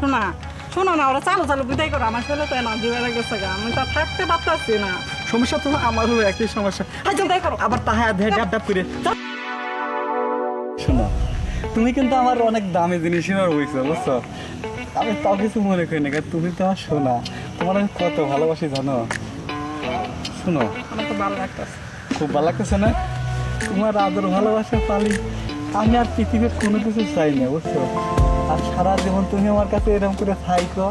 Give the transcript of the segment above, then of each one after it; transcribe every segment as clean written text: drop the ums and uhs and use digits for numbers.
শোনা শোনো না, ওরা চালু চালু বিদায় করো। আমার ছেলে তো না জীবনে গেছে গা, আমি তো আর থাকতে পারতাছি না। সমস্যা তো আমারও একই সমস্যা। বিদায় করো। আবার তাহা ডাব ডাব করে শোনো, তুমি কিন্তু আমার অনেক দামি জিনিস হয়েছো বুঝছো। আমি তাও কিছু মনে করি না, কারণ তুমি তো আমার শোনা, তোমার আমি কত ভালোবাসি জানো। শোনো, আমার তো ভালো লাগতেছে। খুব ভালো লাগতেছে না? তোমার আদর ভালোবাসা পালি আমি আর পৃথিবীর কোনো কিছু চাই না বুঝছো। আর সারা জীবন তুমি আমার কাছে এরকম করে থাইকো।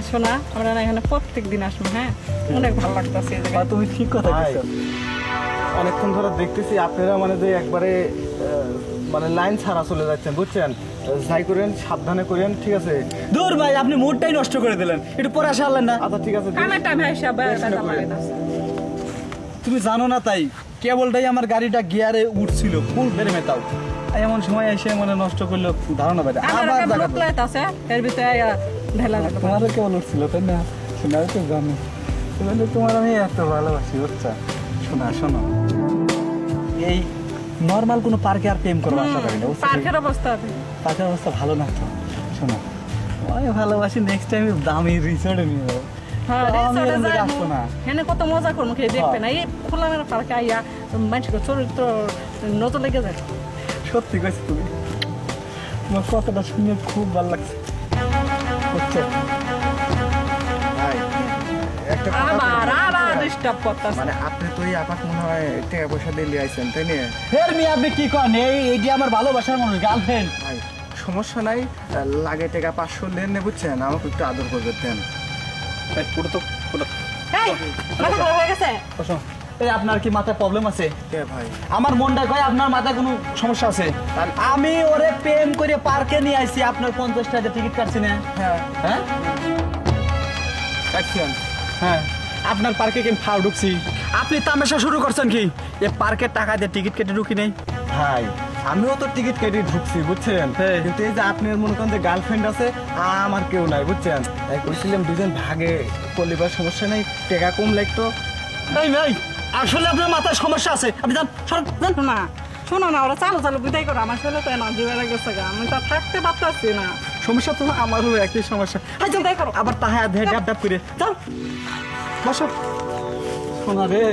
শোনা, আমরা না এখানে প্রত্যেক দিন আসবো। হ্যাঁ, অনেক ভালো লাগতেছে। তুমি ঠিক কথা বলছো। অনেকক্ষণ ধরে দেখতেছি আপনারা মানে যে একবারে মানে লাইন ছাড়া চলে যাচ্ছেন বুঝছেন। যাই করেন সাবধানে করেন, ঠিক আছে? দূর ভাই, আপনি মুডটাই নষ্ট করে দিলেন, একটু পরে আসা হলেন না। আচ্ছা ঠিক আছে। কামের টাইম হয় সব তুমি জানো না তাই কেবলটাই আমার গাড়িটা গিয়ারে উঠছিল ফুল বেড়ে মেতাও, এমন সময় এসে মানে নষ্ট করলো ধারণা পাই। এর ভিতরে ঢেলা লাগবে। তোমারও কেবল উঠছিল তাই না? শোনা তো জানো, তোমার আমি এত ভালোবাসি বুঝছা। শোনা শোনো, এই নর্মাল কোনো পার্কে আর প্রেম করবো আশা করি না। পার্কের অবস্থা পার্কের অবস্থা ভালো না তো। শোনো, আমি ভালোবাসি, নেক্সট টাইম দামি রিসোর্টে নিয়ে যাবো। আসবো না, হ্যাঁ কত মজা করবো, খেয়ে দেখবে না। এই খোলামেলা পার্কে আইয়া মানুষকে চরিত্র নজর লেগে যায়। সত্যি কইছি, তুমি তোমার কথাটা শুনে খুব ভালো লাগছে বুঝছো। ভাই একটা আবার ডিস্টার্ব করতেছে। মানে আপনি তো এই আপাত মনে হয় টাকা পয়সা দিয়ে লিয়ে আইছেন তাই না? ফের মি আপনি কি করেন? এইটি আমার ভালোবাসার মানুষ, গার্লফ্রেন্ড। ভাই সমস্যা নাই, লাগে টাকা 500 লেন নে বুঝছেন, আমাকে একটু আদর করবে দেন। পুরো তো পুরো এই, মাথা খারাপ হয়ে গেছে? এই আপনার কি মাথায় প্রবলেম আছে? কে ভাই? আমার মনটা কয় আপনার মাথায় কোনো সমস্যা আছে। আমি ওরে প্রেম করে পার্কে নিয়ে আইছি, আপনার 50 টাকা টিকিট কাটছি না? হ্যাঁ হ্যাঁ কাটছেন। হ্যাঁ, আপনার পার্কে কেন ফাও ঢুকছি? আপনি তামাশা শুরু করছেন কি? এ পার্কের টাকা দিয়ে টিকিট কেটে ঢুকি নেই ভাই আমিও তো টিকিট কেটে ঢুকছি বুঝছেন, হ্যাঁ। কিন্তু এই যে আপনার মনে করেন যে গার্লফ্রেন্ড আছে, আমার কেউ নাই বুঝছেন। তাই কইছিলাম দুজন ভাগে করলে সমস্যা নেই, টাকা কম লাগতো। এই ভাই, আসলে আপনার মাথায় সমস্যা আছে, আপনি যান সরেন, যান। শোনা শোনো না, ওরা চালু চালু বিদায় করো। আমার ছেলে তো না জীবনে গেছে গা, আমি তো আর থাকতে পারতাছি না। সমস্যা তো আমারও একই সমস্যা। বিদায় করো। আবার তাহা ডাব ডাব করে যাও, বসো। শোনা রে,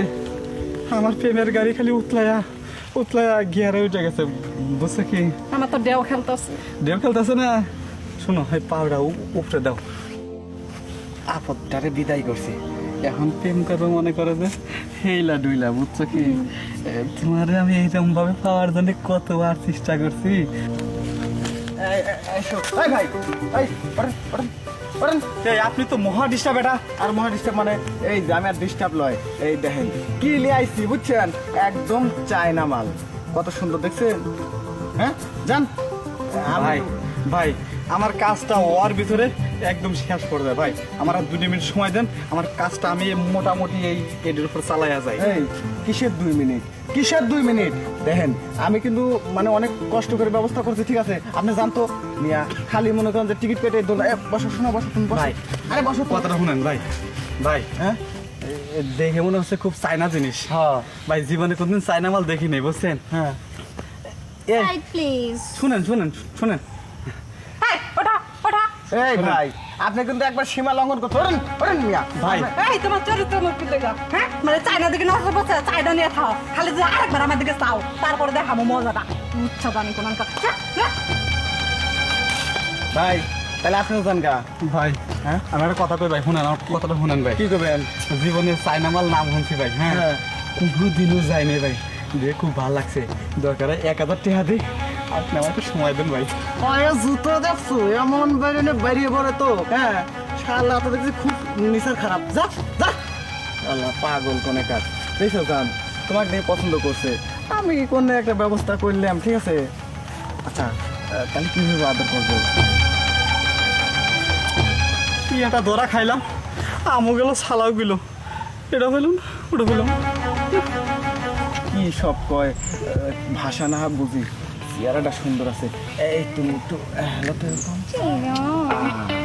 আমার প্রেমের গাড়ি খালি উতলায়া উতলায়া গিয়ারে উঠে গেছে বুঝছো কি। আমার তো ডেও খেলতেছে। ডেম খেলতেছে না। শোনো, হয় পাউডা উপরে দাও। আপদটারে বিদায় করছি, এখন প্রেম করবো মনে করে যে হেইলা ডুইলা বুঝছো কি। তোমারে আমি এইরকম ভাবে পাওয়ার জন্য কতবার চেষ্টা করছি। এই ভাই এই ওঠেন ওঠেন ওঠেন। এই আপনি তো মহা ডিস্টার্ব এটা। আর মহা ডিস্টার্ব মানে এই যে আমি আর ডিস্টার্ব লয়, এই দেখেন কি নিয়ে আইছি বুঝছেন, একদম চায়না মাল, কত সুন্দর দেখছেন। হ্যাঁ জান ভাই ভাই, আমার কাজটা ওর ভিতরে একদম শেষ করে দেয় ভাই। আমার আর 2 মিনিট সময় দেন, আমার কাজটা আমি মোটামুটি এই এর উপর চালাইয়া যাই। এই কিসের 2 মিনিট, কিসের 2 মিনিট? দেখেন আমি কিন্তু মানে অনেক কষ্ট করে ব্যবস্থা করছি, ঠিক আছে? আপনি জানতো মিয়া খালি মনে করেন যে টিকিট কেটে দোল। বসো শোনো, বসো তুমি বসো। ভাই, আরে বসো তো। কথাটা শুনেন ভাই। ভাই হ্যাঁ দেখে মনে হচ্ছে খুব চায়না জিনিস। হ্যাঁ ভাই জীবনে কোনদিন চায়না মাল দেখি নাই বুঝছেন। হ্যাঁ এই Right, please. শুনেন শুনেন শুনেন, এই, ওঠা ওঠা। এই ভাই আপনি কিন্তু একবার সীমা লঙ্ঘন করতে ওঠেন ওঠেন মিয়া ভাই। এই তোমার চরিত্র মুক্তি লেগা। হ্যাঁ মানে চায়না দিকে নজর পড়ছে, চায়না নিয়ে খাও। খালি যে আরেকবার আমার দিকে চাও, তারপরে দেখাবো মজাটা। ইচ্ছা জানি কোন ভাই তাহলে আপনিও যান গা। ভাই হ্যাঁ আমি একটা কথা কই ভাই, শুনেন আমার কথাটা শুনেন ভাই। কি করবেন? জীবনে চায়না মাল নাম শুনছি ভাই। হ্যাঁ, হ্যাঁ। কোনোদিনও যাই নাই ভাই, দিয়ে খুব ভালো লাগছে। দরকার 1000 টাকা দিই, আপনি আমাকে সময় দেন ভাই। পায়ে জুতো দেখছো এমন বাইরে বেরিয়ে পড়ে তো। হ্যাঁ শালা তো দেখছি খুব নিসার খারাপ। যা যা আল্লাহ পাগল কোনে কাজ দেখছো গান, তোমাকে নিয়ে পছন্দ করছে, আমি কোনো একটা ব্যবস্থা করলাম, ঠিক আছে? আচ্ছা তাহলে কিভাবে আদর করবো? কি একটা ধরা খাইলাম, আমও গেল ছালাও গেল, এটা হইলাম ওটা হইলাম। কি সব কয় ভাষা না বুঝি, চেহারাটা সুন্দর আছে। এই তুমি একটু হ্যালো তো এরকম। You know.